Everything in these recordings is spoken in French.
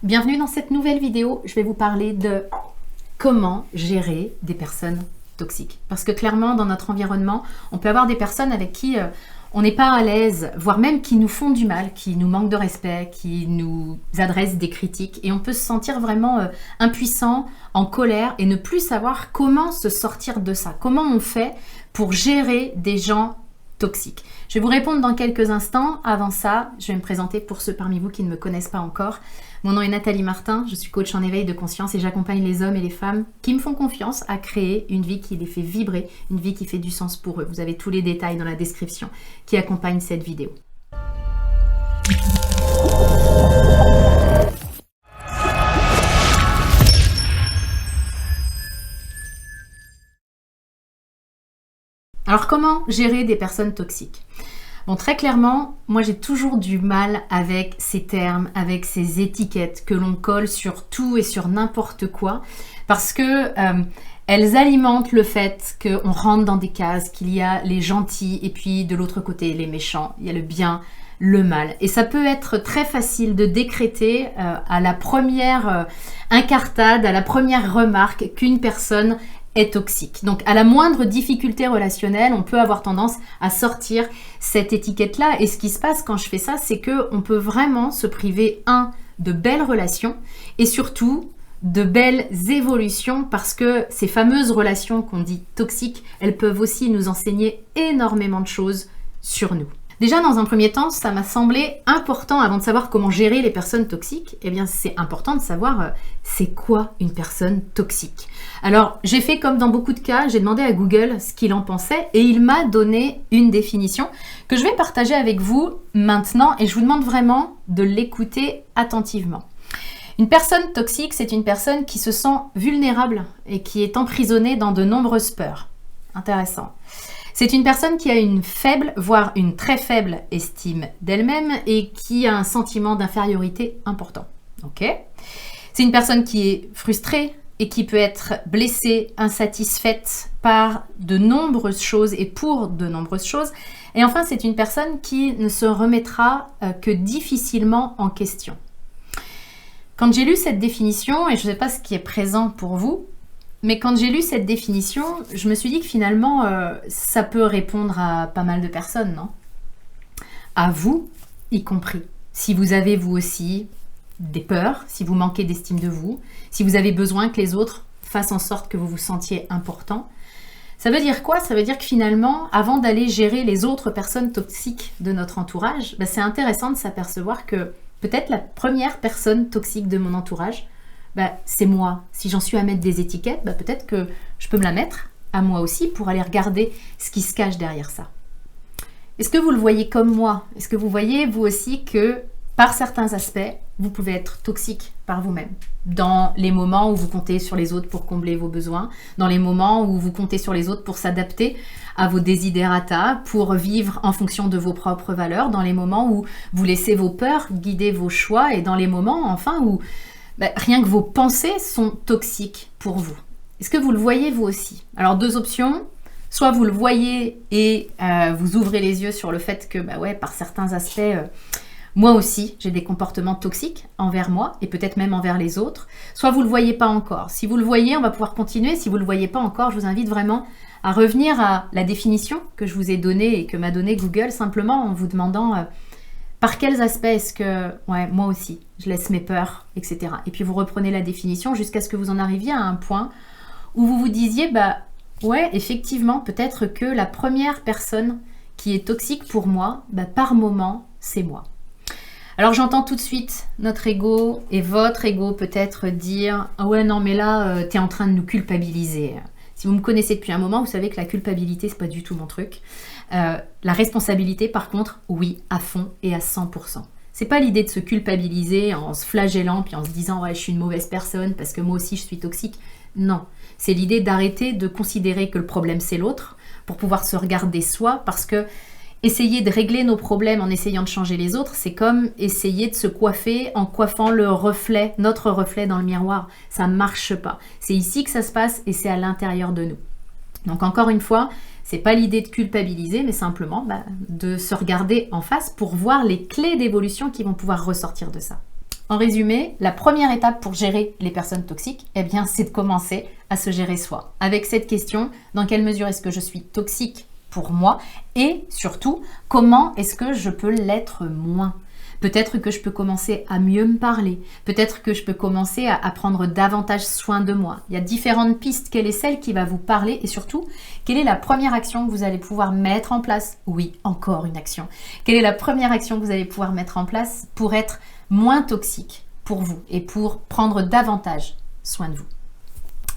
Bienvenue dans cette nouvelle vidéo. Je vais vous parler de comment gérer des personnes toxiques. Parce que clairement, dans notre environnement, on peut avoir des personnes avec qui on n'est pas à l'aise, voire même qui nous font du mal, qui nous manquent de respect, qui nous adressent des critiques. Et on peut se sentir vraiment impuissant, en colère et ne plus savoir comment se sortir de ça. Comment on fait pour gérer des gens toxiques. Je vais vous répondre dans quelques instants. Avant ça, je vais me présenter pour ceux parmi vous qui ne me connaissent pas encore. Mon nom est Nathalie Martin, je suis coach en éveil de conscience et j'accompagne les hommes et les femmes qui me font confiance à créer une vie qui les fait vibrer, une vie qui fait du sens pour eux. Vous avez tous les détails dans la description qui accompagnent cette vidéo. Alors comment gérer des personnes toxiques ? Bon, très clairement, moi j'ai toujours du mal avec ces termes, avec ces étiquettes que l'on colle sur tout et sur n'importe quoi, parce que elles alimentent le fait qu'on rentre dans des cases, qu'il y a les gentils et puis de l'autre côté les méchants, il y a le bien, le mal. Et ça peut être très facile de décréter à la première incartade, à la première remarque qu'une personne est toxique. Donc à la moindre difficulté relationnelle, on peut avoir tendance à sortir cette étiquette-là. Et ce qui se passe quand je fais ça, c'est qu'on peut vraiment se priver, de belles relations et surtout de belles évolutions, parce que ces fameuses relations qu'on dit toxiques, elles peuvent aussi nous enseigner énormément de choses sur nous. Déjà, dans un premier temps, ça m'a semblé important, avant de savoir comment gérer les personnes toxiques, eh bien, c'est important de savoir c'est quoi une personne toxique. Alors, j'ai fait comme dans beaucoup de cas, j'ai demandé à Google ce qu'il en pensait et il m'a donné une définition que je vais partager avec vous maintenant et je vous demande vraiment de l'écouter attentivement. Une personne toxique, c'est une personne qui se sent vulnérable et qui est emprisonnée dans de nombreuses peurs. Intéressant. C'est une personne qui a une faible, voire une très faible estime d'elle-même et qui a un sentiment d'infériorité important. Ok ? C'est une personne qui est frustrée et qui peut être blessée, insatisfaite par de nombreuses choses et pour de nombreuses choses. Et enfin, c'est une personne qui ne se remettra que difficilement en question. Quand j'ai lu cette définition, et je ne sais pas ce qui est présent pour vous, mais quand j'ai lu cette définition, je me suis dit que finalement, ça peut répondre à pas mal de personnes, non ? À vous, y compris. Si vous avez vous aussi des peurs, si vous manquez d'estime de vous, si vous avez besoin que les autres fassent en sorte que vous vous sentiez important. Ça veut dire quoi ? Ça veut dire que finalement, avant d'aller gérer les autres personnes toxiques de notre entourage, c'est intéressant de s'apercevoir que peut-être la première personne toxique de mon entourage, c'est moi. Si j'en suis à mettre des étiquettes, peut-être que je peux me la mettre à moi aussi pour aller regarder ce qui se cache derrière ça. Est-ce que vous le voyez comme moi ? Est-ce que vous voyez vous aussi que par certains aspects, vous pouvez être toxique par vous-même ? Dans les moments où vous comptez sur les autres pour combler vos besoins, dans les moments où vous comptez sur les autres pour s'adapter à vos desiderata, pour vivre en fonction de vos propres valeurs, dans les moments où vous laissez vos peurs guider vos choix et dans les moments enfin où rien que vos pensées sont toxiques pour vous. Est-ce que vous le voyez vous aussi ? Alors deux options, soit vous le voyez et vous ouvrez les yeux sur le fait que par certains aspects, moi aussi j'ai des comportements toxiques envers moi et peut-être même envers les autres, soit vous ne le voyez pas encore. Si vous le voyez, on va pouvoir continuer. Si vous ne le voyez pas encore, je vous invite vraiment à revenir à la définition que je vous ai donnée et que m'a donnée Google, simplement en vous demandant par quels aspects est-ce que, moi aussi, je laisse mes peurs, etc. Et puis vous reprenez la définition jusqu'à ce que vous en arriviez à un point où vous vous disiez, effectivement, peut-être que la première personne qui est toxique pour moi, par moment, c'est moi. Alors j'entends tout de suite notre ego et votre ego peut-être dire « Ah ouais, non, mais là, t'es en train de nous culpabiliser ». Si vous me connaissez depuis un moment, vous savez que la culpabilité, c'est pas du tout mon truc. La responsabilité, par contre, oui, à fond et à 100%. C'est pas l'idée de se culpabiliser en se flagellant puis en se disant « Ouais, je suis une mauvaise personne parce que moi aussi, je suis toxique ». Non, c'est l'idée d'arrêter de considérer que le problème, c'est l'autre pour pouvoir se regarder soi, parce que essayer de régler nos problèmes en essayant de changer les autres, c'est comme essayer de se coiffer en coiffant notre reflet dans le miroir. Ça ne marche pas. C'est ici que ça se passe et c'est à l'intérieur de nous. Donc encore une fois, c'est pas l'idée de culpabiliser, mais simplement de se regarder en face pour voir les clés d'évolution qui vont pouvoir ressortir de ça. En résumé, la première étape pour gérer les personnes toxiques, eh bien, c'est de commencer à se gérer soi. Avec cette question, dans quelle mesure est-ce que je suis toxique pour moi et surtout, comment est-ce que je peux l'être moins ? Peut-être que je peux commencer à mieux me parler. Peut-être que je peux commencer à prendre davantage soin de moi. Il y a différentes pistes. Quelle est celle qui va vous parler et surtout, quelle est la première action que vous allez pouvoir mettre en place ? Oui, encore une action. Quelle est la première action que vous allez pouvoir mettre en place pour être moins toxique pour vous et pour prendre davantage soin de vous ?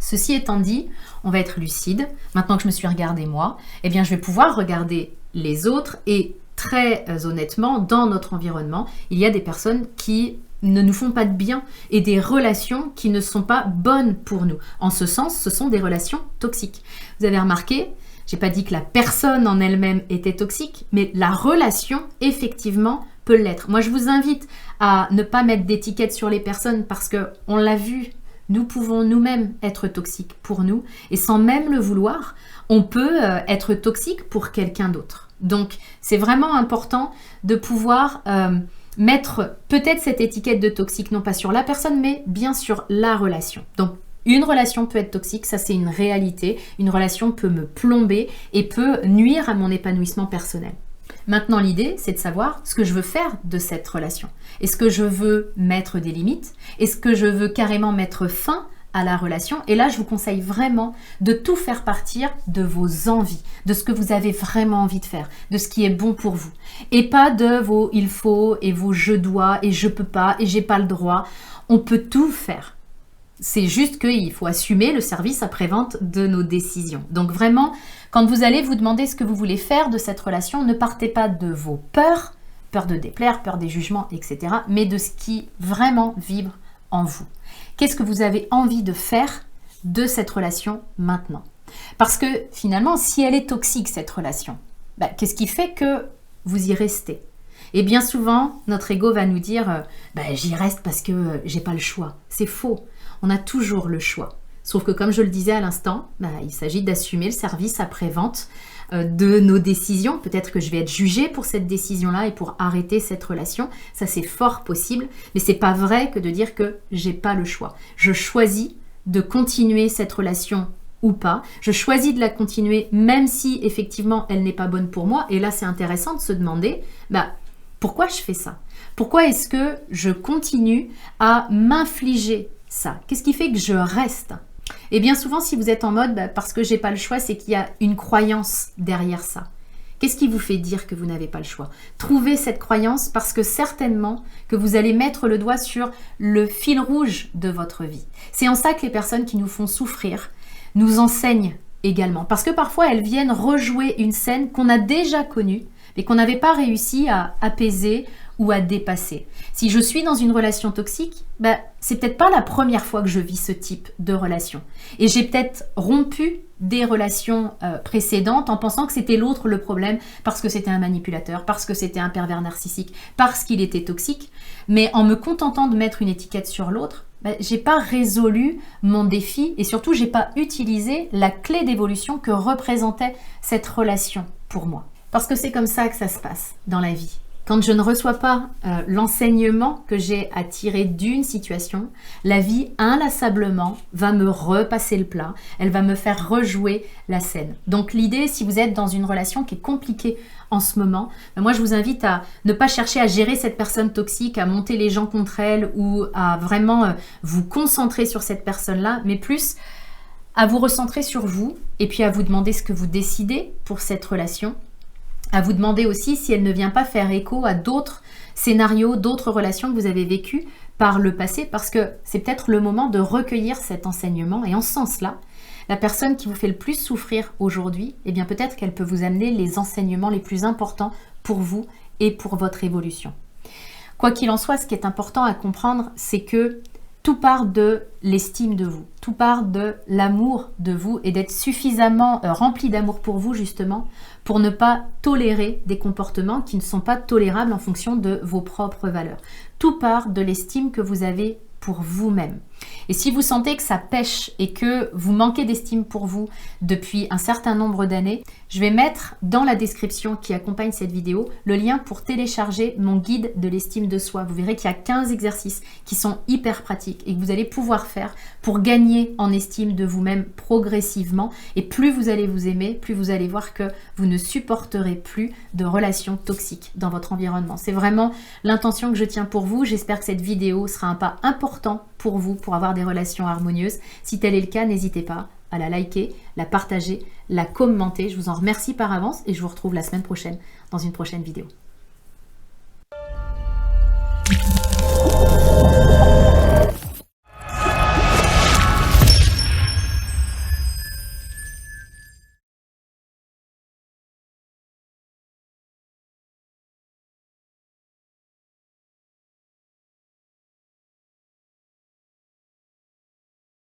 Ceci étant dit, on va être lucide. Maintenant que je me suis regardée moi, eh bien, je vais pouvoir regarder les autres et très honnêtement, dans notre environnement, il y a des personnes qui ne nous font pas de bien et des relations qui ne sont pas bonnes pour nous. En ce sens, ce sont des relations toxiques. Vous avez remarqué, je n'ai pas dit que la personne en elle-même était toxique, mais la relation, effectivement, peut l'être. Moi, je vous invite à ne pas mettre d'étiquette sur les personnes parce qu'on l'a vu, nous pouvons nous-mêmes être toxiques pour nous et sans même le vouloir, on peut être toxique pour quelqu'un d'autre. Donc, c'est vraiment important de pouvoir mettre peut-être cette étiquette de toxique, non pas sur la personne, mais bien sur la relation. Donc, une relation peut être toxique, ça c'est une réalité. Une relation peut me plomber et peut nuire à mon épanouissement personnel. Maintenant, l'idée, c'est de savoir ce que je veux faire de cette relation. Est-ce que je veux mettre des limites ? Est-ce que je veux carrément mettre fin à la relation? Et là, je vous conseille vraiment de tout faire partir de vos envies, de ce que vous avez vraiment envie de faire, de ce qui est bon pour vous. Et pas de vos il faut et vos je dois et je peux pas et j'ai pas le droit. On peut tout faire. C'est juste qu'il faut assumer le service après-vente de nos décisions. Donc vraiment, quand vous allez vous demander ce que vous voulez faire de cette relation, ne partez pas de vos peurs, peur de déplaire, peur des jugements, etc., mais de ce qui vraiment vibre en vous. Qu'est-ce que vous avez envie de faire de cette relation maintenant? Parce que finalement, si elle est toxique, cette relation, qu'est-ce qui fait que vous y restez? Et bien souvent, notre ego va nous dire j'y reste parce que j'ai pas le choix. C'est faux. On a toujours le choix. Sauf que comme je le disais à l'instant, il s'agit d'assumer le service après-vente de nos décisions. Peut-être que je vais être jugée pour cette décision-là et pour arrêter cette relation. Ça, c'est fort possible. Mais c'est pas vrai que de dire que j'ai pas le choix. Je choisis de continuer cette relation ou pas. Je choisis de la continuer même si effectivement elle n'est pas bonne pour moi. Et là, c'est intéressant de se demander pourquoi je fais ça? Pourquoi est-ce que je continue à m'infliger ça? Qu'est-ce qui fait que je reste? Et bien souvent, si vous êtes en mode parce que j'ai pas le choix, c'est qu'il y a une croyance derrière ça. Qu'est-ce qui vous fait dire que vous n'avez pas le choix? Trouvez cette croyance parce que certainement que vous allez mettre le doigt sur le fil rouge de votre vie. C'est en ça que les personnes qui nous font souffrir nous enseignent également. Parce que parfois, elles viennent rejouer une scène qu'on a déjà connue mais qu'on n'avait pas réussi à apaiser ou à dépasser. Si je suis dans une relation toxique, c'est peut-être pas la première fois que je vis ce type de relation. Et j'ai peut-être rompu des relations précédentes en pensant que c'était l'autre le problème parce que c'était un manipulateur, parce que c'était un pervers narcissique, parce qu'il était toxique. Mais en me contentant de mettre une étiquette sur l'autre, j'ai pas résolu mon défi et surtout j'ai pas utilisé la clé d'évolution que représentait cette relation pour moi. Parce que c'est comme ça que ça se passe dans la vie. Quand je ne reçois pas l'enseignement que j'ai à tirer d'une situation, la vie inlassablement va me repasser le plat, elle va me faire rejouer la scène. Donc l'idée, si vous êtes dans une relation qui est compliquée en ce moment, moi je vous invite à ne pas chercher à gérer cette personne toxique, à monter les gens contre elle ou à vraiment vous concentrer sur cette personne-là, mais plus à vous recentrer sur vous et puis à vous demander ce que vous décidez pour cette relation. À vous demander aussi si elle ne vient pas faire écho à d'autres scénarios, d'autres relations que vous avez vécues par le passé, parce que c'est peut-être le moment de recueillir cet enseignement. Et en ce sens-là, la personne qui vous fait le plus souffrir aujourd'hui, peut-être qu'elle peut vous amener les enseignements les plus importants pour vous et pour votre évolution. Quoi qu'il en soit, ce qui est important à comprendre, c'est que tout part de l'estime de vous, tout part de l'amour de vous et d'être suffisamment rempli d'amour pour vous justement pour ne pas tolérer des comportements qui ne sont pas tolérables en fonction de vos propres valeurs. Tout part de l'estime que vous avez pour vous-même. Et si vous sentez que ça pêche et que vous manquez d'estime pour vous depuis un certain nombre d'années, je vais mettre dans la description qui accompagne cette vidéo le lien pour télécharger mon guide de l'estime de soi. Vous verrez qu'il y a 15 exercices qui sont hyper pratiques et que vous allez pouvoir faire pour gagner en estime de vous-même progressivement. Et plus vous allez vous aimer, plus vous allez voir que vous ne supporterez plus de relations toxiques dans votre environnement. C'est vraiment l'intention que je tiens pour vous. J'espère que cette vidéo sera un pas important pour vous, pour avoir des relations harmonieuses. Si tel est le cas, n'hésitez pas à la liker, la partager, la commenter. Je vous en remercie par avance et je vous retrouve la semaine prochaine dans une prochaine vidéo.